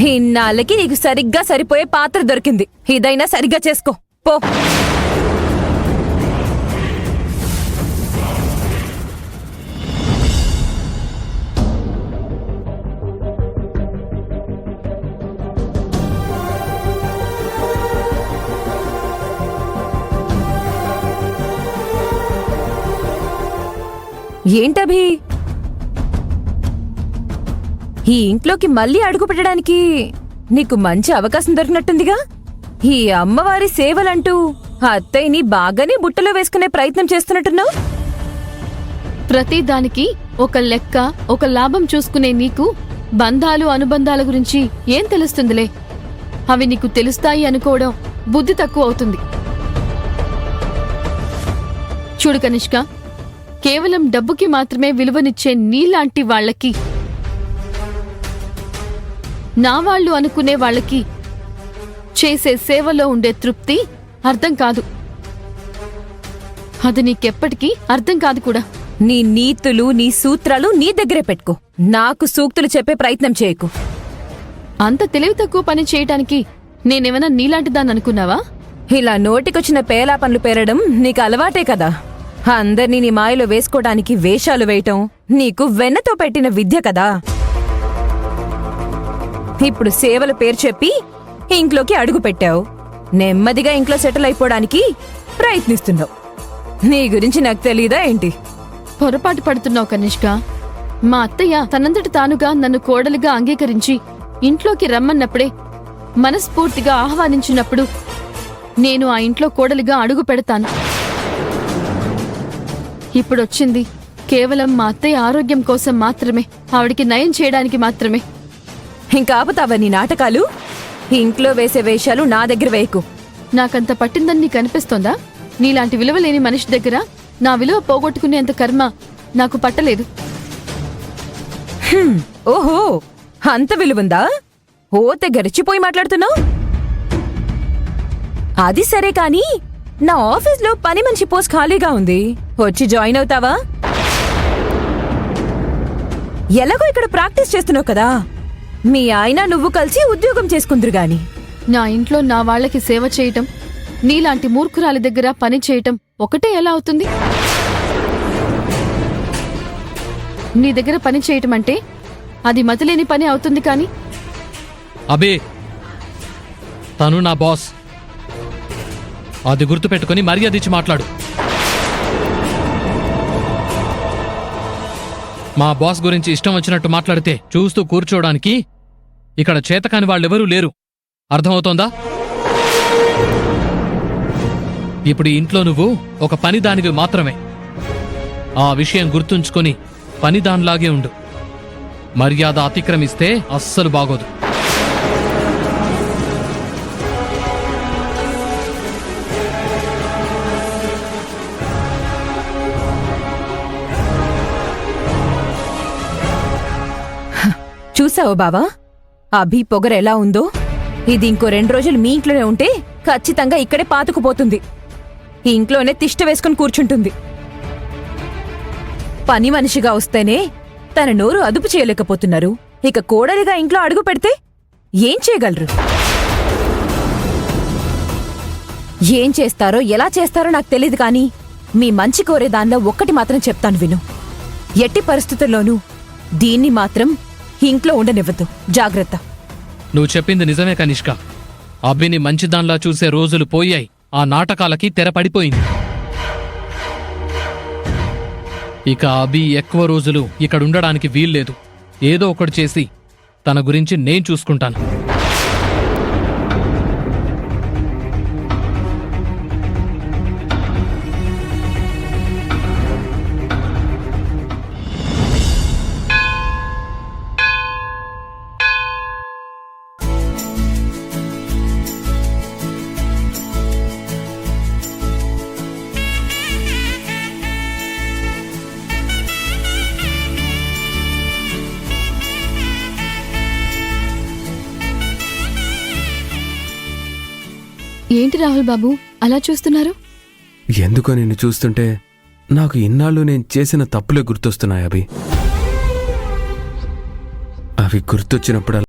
ఇన్నాళ్ళకి నీకు సరిగ్గా సరిపోయే పాత్ర దొరికింది. ఇదైనా సరిగ్గా చేసుకో పో. ఏంటభి, ఈ ఇంట్లోకి మళ్ళీ అడుగు పెట్టడానికి నీకు మంచి అవకాశం దొరికినట్టుందిగా. ఈ అమ్మవారి సేవలంటూ అత్తయ్యని బాగానే బుట్టలో వేసుకునే ప్రయత్నం చేస్తున్నట్టున్నావు. ప్రతిదానికి ఒక లెక్క, ఒక లాభం చూసుకునే నీకు బంధాలు అనుబంధాల గురించి ఏం తెలుస్తుందిలే. అవి నీకు తెలుస్తాయి అనుకోవడం బుద్ధి తక్కువ అవుతుంది. చూడు కనిష్క, కేవలం డబ్బుకి మాత్రమే విలువనిచ్చే నీలాంటి వాళ్లకి, నా వాళ్ళు అనుకునే వాళ్ళకి చేసే సేవలో ఉండే తృప్తి అర్థం కాదు. అది నీకెప్పటికీ అర్థం కాదు కూడా. నీ నీతులు, నీ సూత్రాలు నీ దగ్గరే పెట్టుకో. నాకు సూక్తులు చెప్పే ప్రయత్నం చేయకు. అంత తెలివి తక్కువ పని చేయటానికి నేనేమైనా నీలాంటి దాన్ని అనుకున్నావా? ఇలా నోటికొచ్చిన పేలా పనులు పేరడం నీకు అలవాటే కదా. అందర్నీ నీ మాయలో వేసుకోవడానికి వేషాలు వేయటం నీకు వెన్నతో పెట్టిన విద్య కదా. ఇప్పుడు సేవల పేరు చెప్పి ఇంట్లోకి అడుగు పెట్టావు. నెమ్మదిగా ఇంట్లో సెటిల్ అయిపోవడానికి ప్రయత్నిస్తున్నావు. నీ గురించి నాకు తెలీదా ఏంటి? పొరపాటు పడుతున్నావు కనిష్క. మా అత్తయ్య తనంతటి తానుగా నన్ను కోడలిగా అంగీకరించి ఇంట్లోకి రమ్మన్నప్పుడే, మనస్ఫూర్తిగా ఆహ్వానించినప్పుడు నేను ఆ ఇంట్లో కోడలిగా అడుగు పెడతాను. ఇప్పుడొచ్చింది కేవలం మా అత్తయ్య ఆరోగ్యం కోసం మాత్రమే, ఆవిడికి నయం చేయడానికి మాత్రమే. ఇంకా ఆపుతావా నీ నాటకాలు? ఇంట్లో వేసే వేషాలు నా దగ్గర వేయకు. నాకంత పట్టిందని నీకు అనిపిస్తోందా? నీలాంటి విలువలేని మనిషి దగ్గర నా విలువ పోగొట్టుకునేంత కర్మ నాకు పట్టలేదు. ఓహో, అంత విలువుందా? ఓ తెగరిచిపోయి మాట్లాడుతున్నావు. అది సరే కాని, నా ఆఫీస్లో పని మనిషి పోస్ట్ ఖాళీగా ఉంది. వచ్చి జాయిన్ అవుతావా? ఎలాగో ఇక్కడ ప్రాక్టీస్ చేస్తున్నావు కదా, మీ ఆయన నువ్వు కలిసి ఉద్యోగం చేసుకుందరు గాని. నా ఇంట్లో నా వాళ్లకి సేవ చేయటం, నీలాంటి మూర్ఖురాలి దగ్గర పని చేయటం ఒకటే ఎలా అవుతుంది? నీ దగ్గర పని చేయటం అంటే అది మతిలేని పని అవుతుంది. కాని అబే, తను నా బాస్. అది గుర్తుపెట్టుకుని మర్యాద ఇచ్చి మాట్లాడు. మా బాస్ గురించి ఇష్టం వచ్చినట్టు మాట్లాడితే చూస్తూ కూర్చోడానికి ఇక్కడ చేతకాని వాళ్ళెవరూ లేరు. అర్థమవుతోందా? ఇప్పుడు ఇంట్లో నువ్వు ఒక పనిదానివి మాత్రమే. ఆ విషయం గుర్తుంచుకొని పనిదానిలాగే ఉండు. మర్యాద అతిక్రమిస్తే అస్సలు బాగోదు. చూసావు బావా, అభి పొగరెలా ఉందో? ఇది ఇంకో 2 రోజులు మీ ఇంట్లోనే ఉంటే ఖచ్చితంగా ఇక్కడే పాతుకుపోతుంది. ఇంట్లోనే తిష్ట వేసుకుని కూర్చుంటుంది. పని మనిషిగా వస్తేనే తన నోరు అదుపు చేయలేకపోతున్నారు. ఇక కోడలిగా ఇంట్లో అడుగు పెడితే ఏం చేయగలరు? ఏం చేస్తారో ఎలా చేస్తారో నాకు తెలీదు కానీ, మీ మంచి కోరే దానిలో ఒక్కటి మాత్రం చెప్తాను విను. ఎట్టి పరిస్థితుల్లోనూ దీన్ని మాత్రం ఇంట్లో ఉండనివ్వద్దు. జాగ్రత్త. నువ్వు చెప్పింది నిజమే కనిష్క. అబ్బిని మంచిదాన్లా చూసే రోజులు పోయాయి. ఆ నాటకాలకి తెరపడిపోయింది. ఇక అభి ఎక్కువ రోజులు ఇక్కడుండడానికి వీల్లేదు. ఏదో ఒకటి చేసి తన గురించి నేను చూసుకుంటాను. ఏంటి రాహుల్ బాబు అలా చూస్తున్నారు? ఎందుకో నిన్ను చూస్తుంటే నాకు ఇన్నాళ్ళు నేను చేసిన తప్పులే గుర్తొస్తున్నాయి. అవి గుర్తొచ్చినప్పుడు